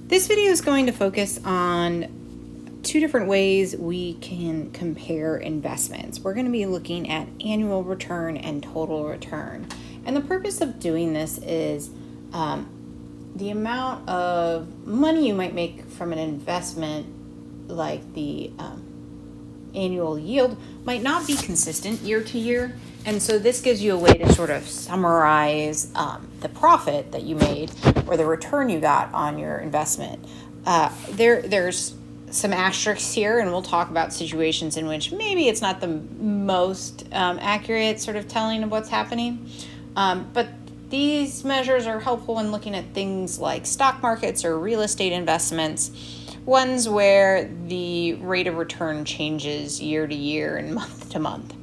This video is going to focus on two different ways we can compare investments. We're going to be looking at annual return and total return. And the purpose of doing this is the amount of money you might make from an investment, like the annual yield, might not be consistent year to year. And so this gives you a way to sort of summarize the profit that you made or the return you got on your investment. There's some asterisks here, and we'll talk about situations in which maybe it's not the most accurate sort of telling of what's happening. But these measures are helpful in looking at things like stock markets or real estate investments, ones where the rate of return changes year to year and month to month.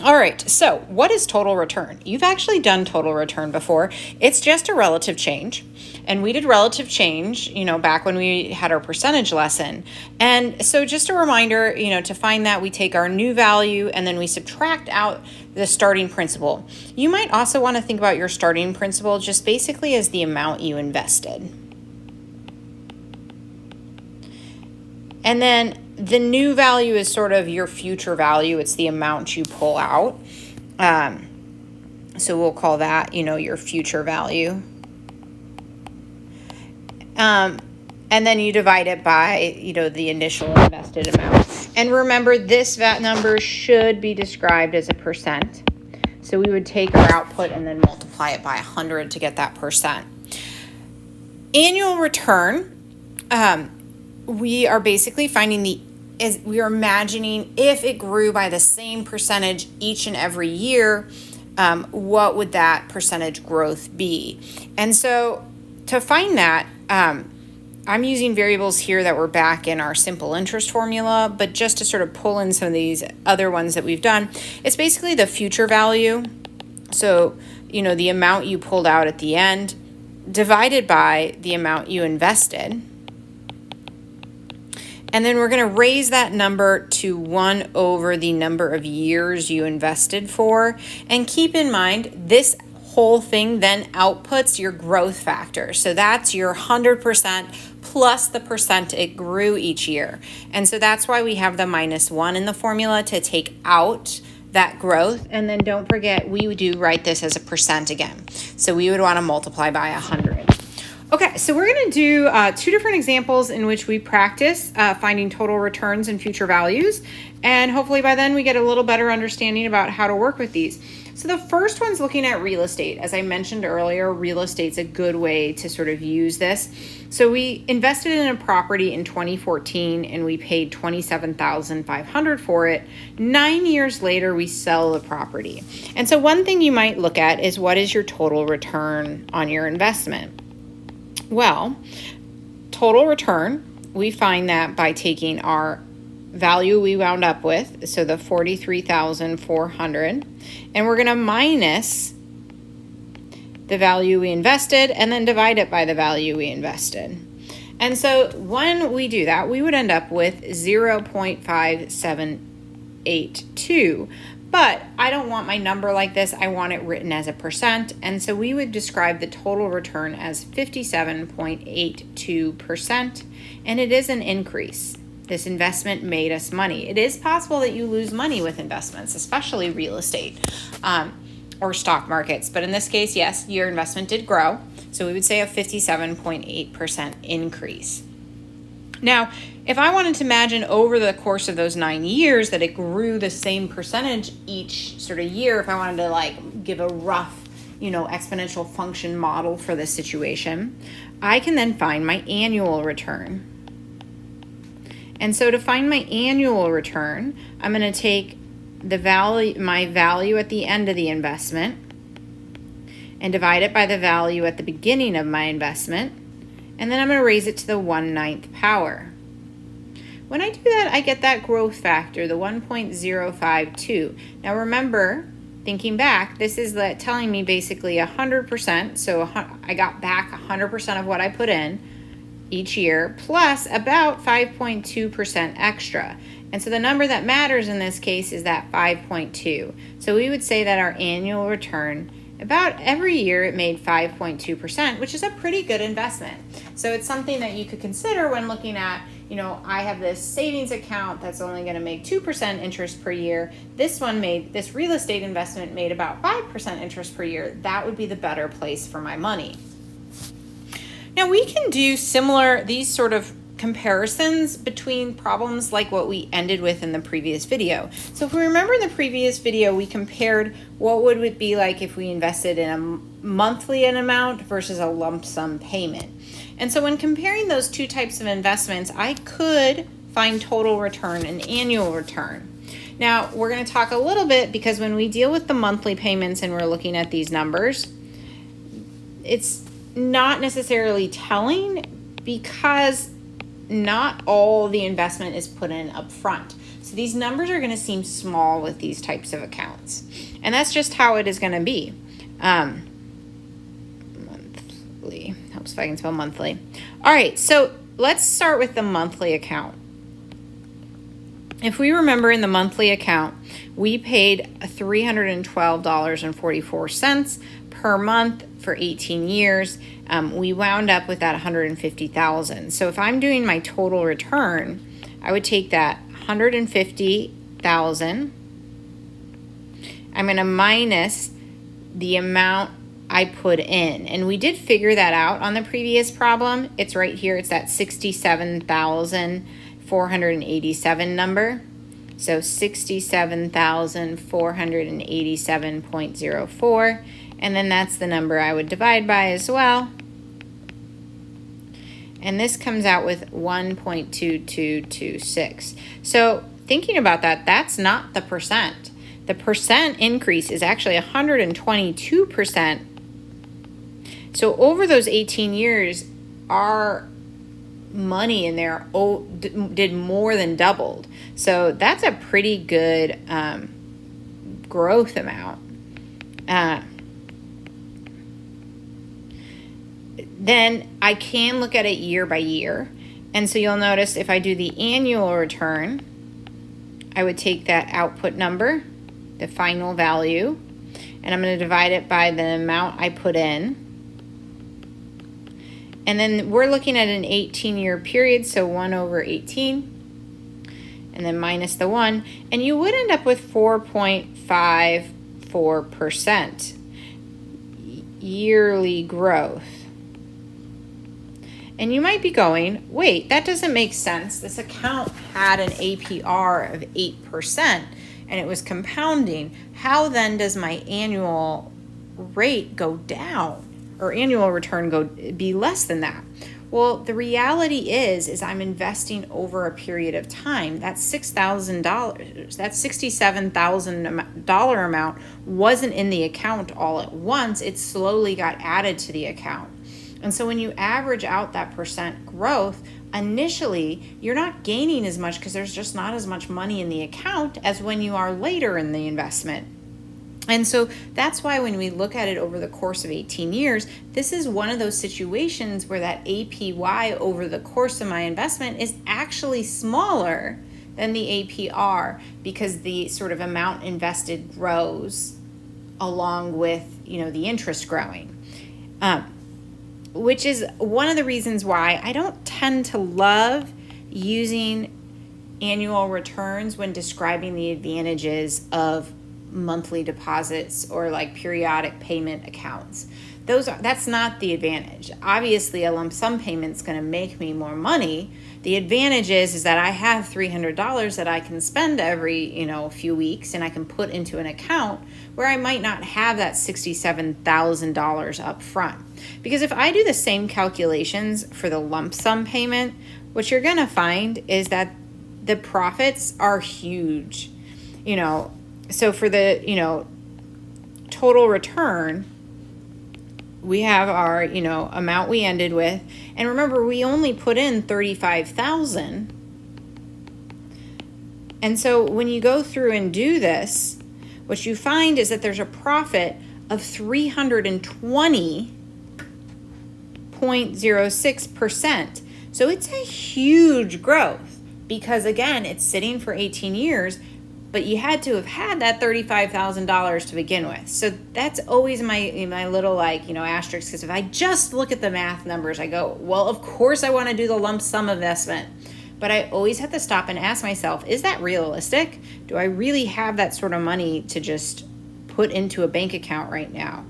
All right, so what is total return? You've actually done total return before. It's just a relative change. And we did relative change, back when we had our percentage lesson. And so just a reminder, to find that, we take our new value and then we subtract out the starting principal. You might also want to think about your starting principal just basically as the amount you invested. And then the new value is sort of your future value. It's the amount you pull out. So we'll call that, your future value. And then you divide it by, the initial invested amount. And remember, this VAT number should be described as a percent. So we would take our output and then multiply it by 100 to get that percent. Annual return, we are basically we are imagining if it grew by the same percentage each and every year, what would that percentage growth be? And so to find that, I'm using variables here that were back in our simple interest formula, but just to sort of pull in some of these other ones that we've done, it's basically the future value. So, the amount you pulled out at the end divided by the amount you invested. And then we're going to raise that number to 1 over the number of years you invested for. And keep in mind, this whole thing then outputs your growth factor. So that's your 100% plus the percent it grew each year. And so that's why we have the -1 in the formula to take out that growth. And then don't forget, we do write this as a percent again. So we would want to multiply by 100. Okay, so we're going to do two different examples in which we practice finding total returns and future values. And hopefully by then we get a little better understanding about how to work with these. So the first one's looking at real estate. As I mentioned earlier, real estate's a good way to sort of use this. So we invested in a property in 2014 and we paid $27,500 for it. 9 years later, we sell the property. And so one thing you might look at is, what is your total return on your investment? Well, total return, we find that by taking our value we wound up with, so the $43,400, and we're going to minus the value we invested and then divide it by the value we invested. And so when we do that, we would end up with 0.5782. But I don't want my number like this. I want it written as a percent. And so we would describe the total return as 57.82%. And it is an increase. This investment made us money. It is possible that you lose money with investments, especially real estate or stock markets. But in this case, yes, your investment did grow. So we would say a 57.8% increase. Now, if I wanted to imagine over the course of those 9 years that it grew the same percentage each sort of year, if I wanted to give a rough, exponential function model for this situation, I can then find my annual return. And so to find my annual return, I'm going to take my value at the end of the investment and divide it by the value at the beginning of my investment. And then I'm going to raise it to the 1/9 power. When I do that, I get that growth factor, the 1.052. Now remember, thinking back, this is telling me basically 100%. So I got back 100% of what I put in each year, plus about 5.2% extra. And so the number that matters in this case is that 5.2. So we would say that our annual return about every year it made 5.2%, which is a pretty good investment. So it's something that you could consider when looking at, I have this savings account that's only going to make 2% interest per year. This real estate investment made about 5% interest per year. That would be the better place for my money. Now we can do these sort of comparisons between problems like what we ended with in the previous video. So if we remember in the previous video, we compared what would it be like if we invested in a monthly amount versus a lump sum payment. And so when comparing those two types of investments, I could find total return and annual return. Now we're going to talk a little bit, because when we deal with the monthly payments and we're looking at these numbers, it's not necessarily telling, because not all the investment is put in up front. So these numbers are going to seem small with these types of accounts. And that's just how it is going to be. Monthly. Helps if I can spell monthly. All right, so let's start with the monthly account. If we remember, in the monthly account, we paid $312.44 per month for 18 years. We wound up with that $150,000. So if I'm doing my total return, I would take that $150,000. I'm going to minus the amount I put in. And we did figure that out on the previous problem. It's right here. It's that 67,487 number. So 67,487.04. And then that's the number I would divide by as well. And this comes out with 1.2226. So thinking about that, that's not the percent. The percent increase is actually 122%. So over those 18 years, our money in there did more than doubled. So that's a pretty good growth amount. Then I can look at it year by year. And so you'll notice if I do the annual return, I would take that output number, the final value, and I'm going to divide it by the amount I put in. And then we're looking at an 18-year period, so 1 over 18, and then minus the 1, and you would end up with 4.54% yearly growth. And you might be going, wait, that doesn't make sense. This account had an APR of 8% and it was compounding. How then does my annual rate go down, or annual return be less than that? Well, the reality is I'm investing over a period of time. That $6,000, that $67,000 amount wasn't in the account all at once. It slowly got added to the account. And so when you average out that percent growth, initially you're not gaining as much because there's just not as much money in the account as when you are later in the investment. And so that's why when we look at it over the course of 18 years, this is one of those situations where that APY over the course of my investment is actually smaller than the APR, because the sort of amount invested grows along with, the interest growing. Which is one of the reasons why I don't tend to love using annual returns when describing the advantages of monthly deposits or like periodic payment accounts. That's not the advantage. Obviously, a lump sum payment is going to make me more money. The advantage is that I have $300 that I can spend every few weeks, and I can put into an account where I might not have that $67,000 up front. Because if I do the same calculations for the lump sum payment, what you're going to find is that the profits are huge. So for the total return, we have our, amount we ended with. And remember, we only put in $35,000. And so when you go through and do this, what you find is that there's a profit of 320.06%. So it's a huge growth, because again, it's sitting for 18 years. but you had to have had that $35,000 to begin with. So that's always my little asterisk, because if I just look at the math numbers, I go, well, of course I want to do the lump sum investment. But I always have to stop and ask myself, is that realistic? Do I really have that sort of money to just put into a bank account right now?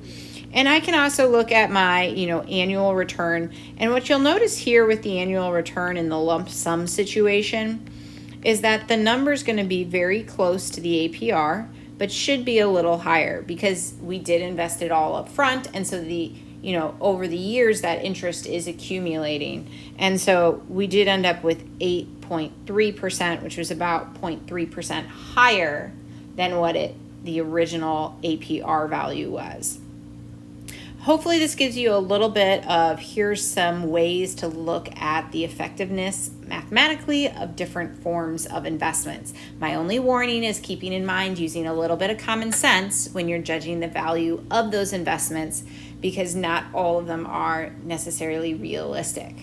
And I can also look at my, annual return. And what you'll notice here with the annual return in the lump sum situation is that the number is going to be very close to the APR, but should be a little higher because we did invest it all up front. And so over the years, that interest is accumulating. And so we did end up with 8.3%, which was about 0.3% higher than what the original APR value was. Hopefully this gives you a little bit of, here's some ways to look at the effectiveness mathematically of different forms of investments. My only warning is keeping in mind using a little bit of common sense when you're judging the value of those investments, because not all of them are necessarily realistic.